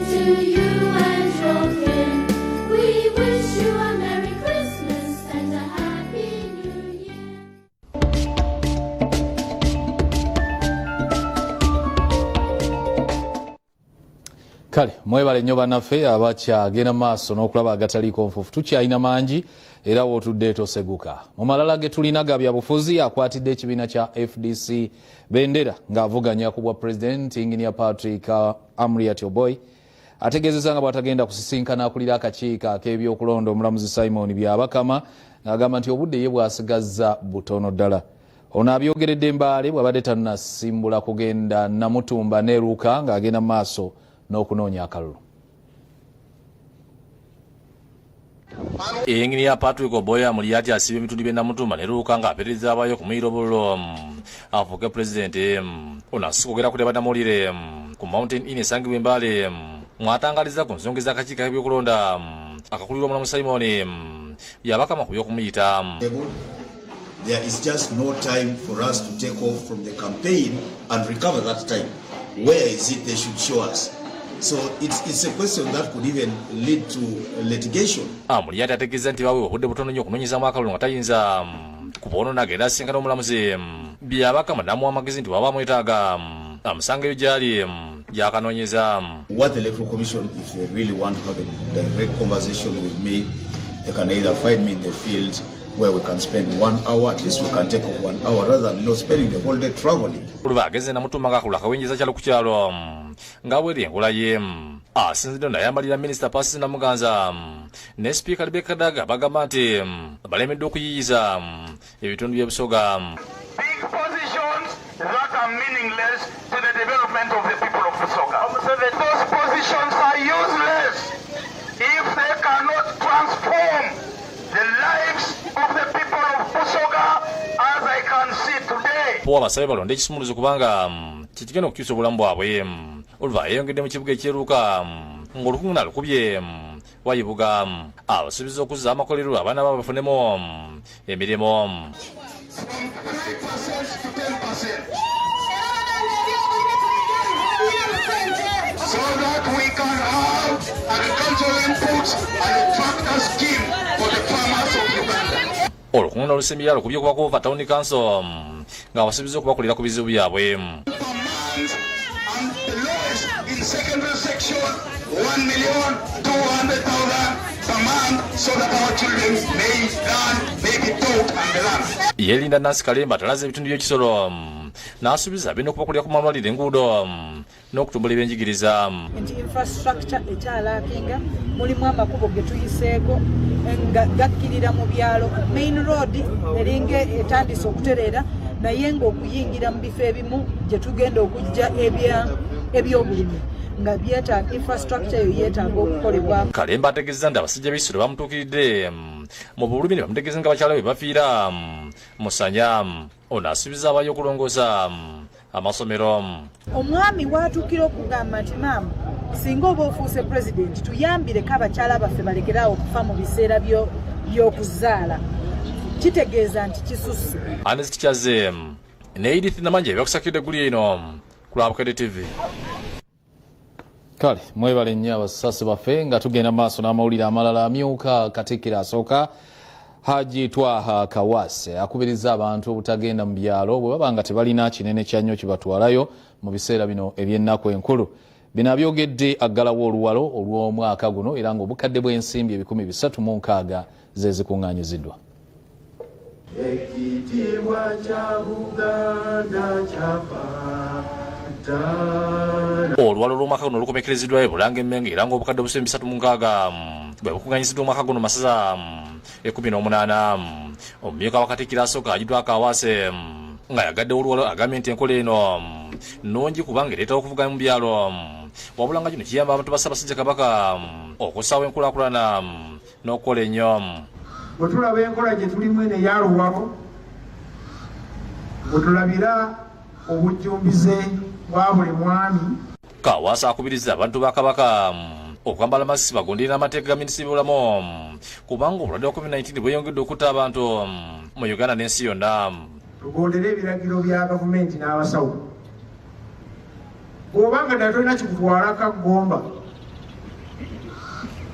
to you and your kin. We wish you a Merry Christmas and a Happy New Year. Kale, mwebale nnyo bannaffe abakyagenda maaso n'okulaba agataliiko nfuufu. Tukyalina mangi era wootudde toseguka. Mu malala ge tulina ga byabufuzi akwatidde ekibiina kya FDC bendera ng'avuganya ku bwa Pulezidenti Ying Patrick Amuriat ategeezezza nga bw'atagenda kusisinkana akulira akakiiko ak'ebyokulonda omulamuzi Simon Byabakama ng'agamba nti obudde ye bw'asigazza butono ddala. Ono abyogeredde Mbaale bw'abadde tannasimbula kugenda Namutumba ne Luuka ng'agenda maaso n'okunoonya akalulu. Ying Patrick Amuriat asiibye ebitundu by'e Namutumba ne Luuka ng'apeereza abayo ku muyiro bululu afuuke pulezidenti. Ono asukogera ku bannamawulire ku Mountain Inn esangibwa Mbaale mwatangaliza ku nsonga z'akakiiko k'ebyokulonda akakulirwa omulamuzi Simon Byabakama ku by'okumuyita. There is just no time for us to take off from the campaign and recover that time. Where is it they should show us? So it's a question that could even lead to litigation. Amuriat ategeeza nti bawe obudde butono nnyo okunoonyezaamu akalulu nga tayinza kuboona agenda asinkana omulamuzi Byabakama n'amuwa amagezi nti waba amwetaaga amusangeyo gy'ali gy'akanoonyeza. What the Electoral Commission, if they really want to have a direct conversation with me, they can either find me in the field where we can spend 1 hour, at least we can take off 1 hour rather than spending the whole day traveling. Bageze Namutumba ng'akalulu akawenjeza kyalo ku kyalo nga bweri enkola ye asinzidde n'ayambalira Minisita Pacis Namuganza ne Sipiika Rebecca Daga bagamba nti balemeddwe okuyiyiza ebitundu by'ebusoga. Big positions that are meaningless to the development of the people of Busoga. Those positions are useless if they cannot transform the lives of the people of Busoga as I can see today. Po abasabye balonde ekisumuluzo kubanga kikigenda okukyusa obulamu bwabwe. Oluva yeyongedde mu kibuga eky'eruuka ng'olukungu nalukubye wayibuga abasuubiza okuzza amakolero abaana babo bafunemu emirimu. So that we can have agricultural inputs and a tractor scheme for the farmers of Uganda. Olukungu nalusembye lukubye okuva ku Town Council ng'abasuubiza okubakolera ku bizibu byabwe. And the lowest in secondary section, 1,200,000 per month, so that our children may learn, may be taught and learn. Yelinda Nancy Kalemba atalaza ebitundu by'ekisolo n'asuubiza birina okubakolera ku malwaliro enguudo n'okutumbula ebyenjigiriza. Nti infrastructure ekyalakinga mulimu amakubo ge tuyiseeko gakkirira mu byalo. Main road eringa etandise okutereera naye ng'okuyingira mu bifo ebimu gye tugenda okujja ebyobulimi nga byetaaga infrastructure eyo yeetaaga okukolebwa. Kalemba ategeeza nti abasajja b'ekisolo bamutuukiridde mu bulumi ne bamutegeeza nga bakyala be bafiira musanya. Ono asuubiza abayo okulongoosa amasomero. Omwami watuukira okugamba nti maama singa oba ofuuse pulezidenti tuyambireko abakyala baffe balekeraawo okufa mu biseera by'okuzaala. Kitegeeza nti kisusse. Anezi tikyaze ne Edith Namanje byakusakidde eggulu eno ku Abukadde TV. Kale, mwebale nnyo abasasi baffe nga tugenda maaso n'amawulire amalala. Amyuka Katikkiro asooka Haji Twaha Kawase akubiriza abantu obutagenda mu byalo bwe baba nga tebalina kinene kya nnyo kibatwalayo mu biseera bino eby'ennaku enkulu. Bino abyogedde aggalawo oluwalo olw'omwaka guno era ng'obukadde bw'ensimbi 360 ze zikuŋŋaanyiziddwa. Ekitiibwa kya Buganda Oluwalo lw'omwaka guno lukomekereziddwayo Bulanga Emmenge era ng'obukadde obusembi 360 bwe bukuŋŋaanyiziddwa omwaka guno masaza 18. Omumyuka wa Katikkiro asooka Haji Twaha Kawase nga yagadde oluwalo agambye nti enkola eno nnungi kubanga ereetawo okuvuganya mu byalo wabula nga kino kiyamba abantu ba Ssaabasajja Kabaka okussaawo enkulaakulana n'okukola ennyo. bwe tulaba enkola gye tulimu eno eyaluwalo bwe tulabira obujjumbize bwa buli mwami. Kawase akubiriza abantu ba Kabaka okwambala masiki bagondera amateeka ga minisitule y'obulamu kubanga obulwadde bwa COVID-19 bweyongedde okutta abantu mu Uganda n'ensi yonna. Tugondere ebiragiro bya gavumenti n'abasawo. Bw'obanga ddala tolina kikutwala kaggomba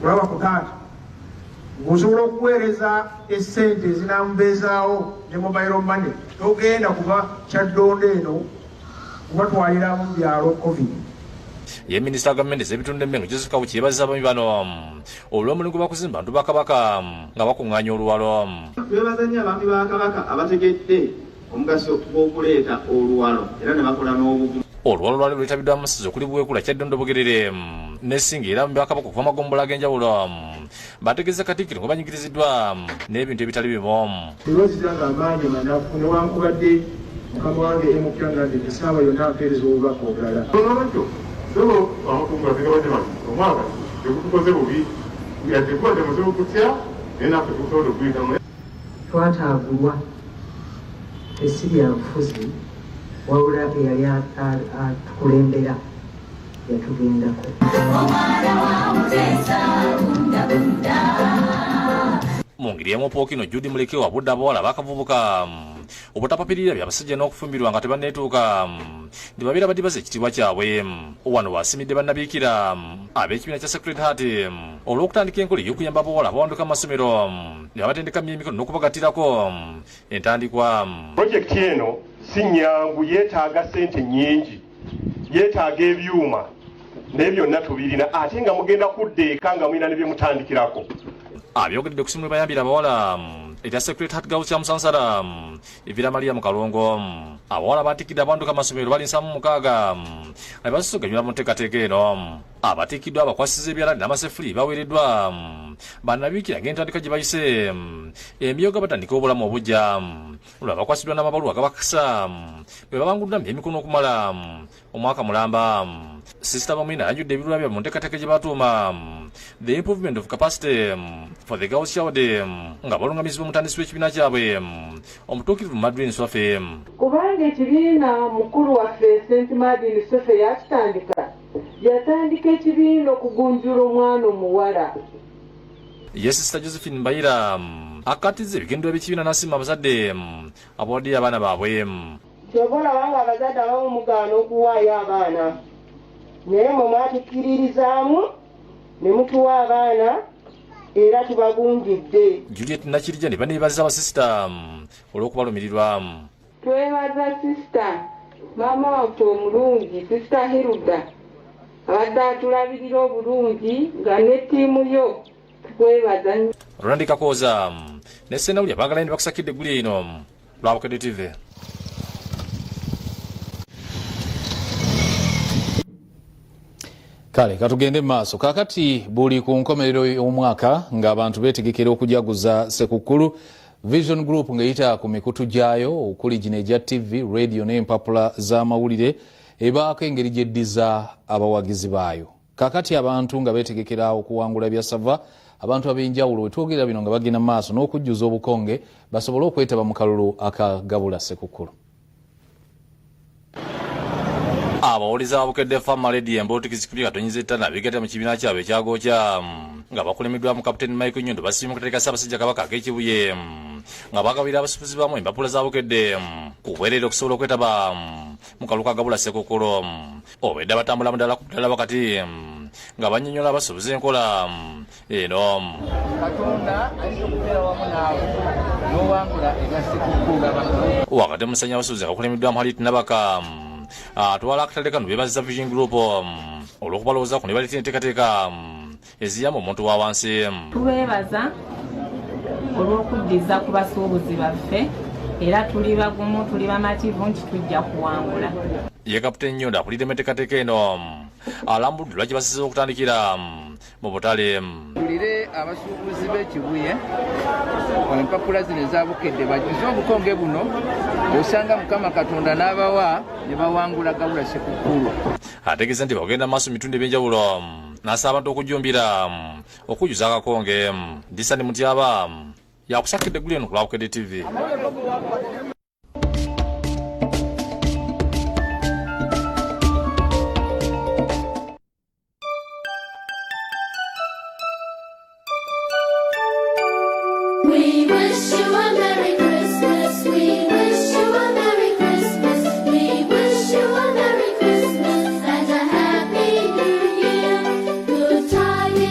olaba ku taata ng'osobola okuweereza essente ezinamubeezaawo ne mobile money togenda kuba kyaddondo eno kubatwalira mu byalo covid. ye minisita wa gavumenti ez'ebitundu emmengo Joseph Kawuki yeebazizza abami bano olw'omulimu gwe bakuzimba bantu ba Kabaka nga bakungaanya oluwalo. Twebaza nnyo abami ba Kabaka abategedde omugaso gw'okuleeta oluwalo era ne bakola n'obuvumu. Oluwalo lwali lwetabiddwa amasasi okuli Bwekula, Kyaddondo, Bugerere ne Ssingi era mu bakabaka okuva amagombola ag'enjawulo bategeeza Katikkiro nga banyigiriziddwa n'ebintu ebitali bimu. Tebaozizanga amaanyi manafu newankubadde mukama wange emukyangade esaawa yonna apeereza obubaka obulala. Olwalwekyo sebo abakungazi gabadde bati omwaka tegutukoze bubi yadde kuba temusobola okutya naye naffe tusobola okuyitamu. Twataagulwa esi byanfuzi wabula eyali atukulembera yatugendako. Mu ngeri emu Pookino Judy Muleke wabudde abawala bakavubuka obutapapirira byabasajja n'okufumbirwa nga tebanneetuuka ne babeera badibaza ekitiibwa kyabwe. Wano waasimidde bannabiikira ab'ekibiina kya Sacred Heart olw'okutandika enkola ey'okuyamba abawala abawanduka mu masomero ne babatendeka emikono n'okubagatirako entandikwa. Pulojekiti eno si nnyangu, yeetaaga ssente nnyingi, yeetaaga ebyuma naye byonna tubirina ate nga mugenda kudda eka nga mulina ne bye mutandikirako. Abyogedde ku ssimu bayambira abawala erya Sacred Heart Girls kya Musansala evira Maria mu Kalongo. Abawala batikidde abanduka amasomero bali 76 ne basoganyula mu nteekateeka eno. Abatikiddwa abakwasiza ebyalani n'amasefuli baweereddwa bannabiikira ng'entandika gye bayise emyoga batandika obulamu obujja olwo bakwasiddwa n'amabaluwa gabakisa bwe babanguddwa emikono okumala omwaka mulamba. Sisita Bamwina yanjudde ebirula byabwe mu nteekateeka gye batuuma the improvement of capacity for the girls child nga balungamizibwa omutandisi w'ekibiina kyabwe omutuukirivu Madrin Swafe. Kubanga ekibiina mukulu waffe St. Madrin Swafe yakitandika, yatandika ekibiina okugunjula omwana omuwala. Ye Sisita Josephine Mbayira akatizza ebigendero by'ekibiina n'asiima abazadde abawaddeyo abaana baabwe. Kyobola wanga abazadde abamu mugaana okuwaayo abaana naye mwe mwatukkiririzaamu ne mutuwa abaana era tubagunjidde. Juliet Nakirija ne baneebaza abasisita olw'okubalumirirwa. Twebaza sisita maama waffe omulungi sisita Hiruda abadde atulabirira obulungi nga ne ttiimu yo twebaza nnyo. Ronald Kakooza ne Ssenawulya baagala ndi bakusakidde egguli eno lwa Bukadde TV. Kale katugende maaso kakati buli ku nkomerero y'omwaka ng'abantu beetegekera okujaguza Ssekukkulu. Vision Group ng'eyita ku mikutu gyayo okuli gino egya TV, radio n'empapula z'amawulire ebaako engeri gy'eddiza abawagizi baayo. Kakati abantu nga beetegekera okuwangula byasava abantu ab'enjawulo we twogerera bino nga bagenda maaso n'okujjuza obukonge basobole okwetaba mu kalulu akagabula Ssekukkulu. Abawuliza abukadde Fama Radio embootikizi kuli katonyiza ettana beegatta mu kibiina kyabwe ekyagookya nga bakulemiddwa mu Kapiteni Michael Nyondo basiima mu kateeka Ssaabasajja Kabaka ak'Ekibuye nga bagabira abasuubuzi baamu empapula za bukedde ku bwereere okusobola okwetaba mu kalulu kagabula Ssekukkulu. Obwedde batambula mu ddala wakati nga bannyonnyola abasuubuzi enkola eno. Katonda ayinza okubeera wamu naawe n'owangula ebya Ssekukkulu. Wakati musanya abasuubuzi nga bakulemiddwa mu Halit Nabaka atwala akatale kano beebaziza Vision Group olw'okubalowoozaako ne baleeta enteekateeka eziyamba omuntu wa wansi. Tubeebaza olw'okuddiza ku basuubuzi baffe era tuli bagumu tuli bamativu nti tujja kuwangula. Ye Kapiteni Nyondo akulidde enteekateeka eno alambudde lwaki basize okutandikira mu butale. Tulire abasuubuzi b'Ekibuye empapula zino eza bukedde bajjuze obukonge buno osanga Mukama Katonda n'abawa ne bawangula gabula Ssekukkulu. Ategeeza nti bagenda maaso mu bitundu eby'enjawulo n'asaba abantu okujjumbira okujjuza akakonge. Disani Mutyaba yakusakidde eggulu eno ku lwa Bukadde TV. We wish you a Merry Christmas. We wish you a Merry Christmas. We wish you a Merry Christmas and a Happy New Year. Good tidings.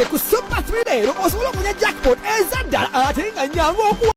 ku Super 3 leero osobola okunya jackpot ezaddala ate nga nyangu okuwa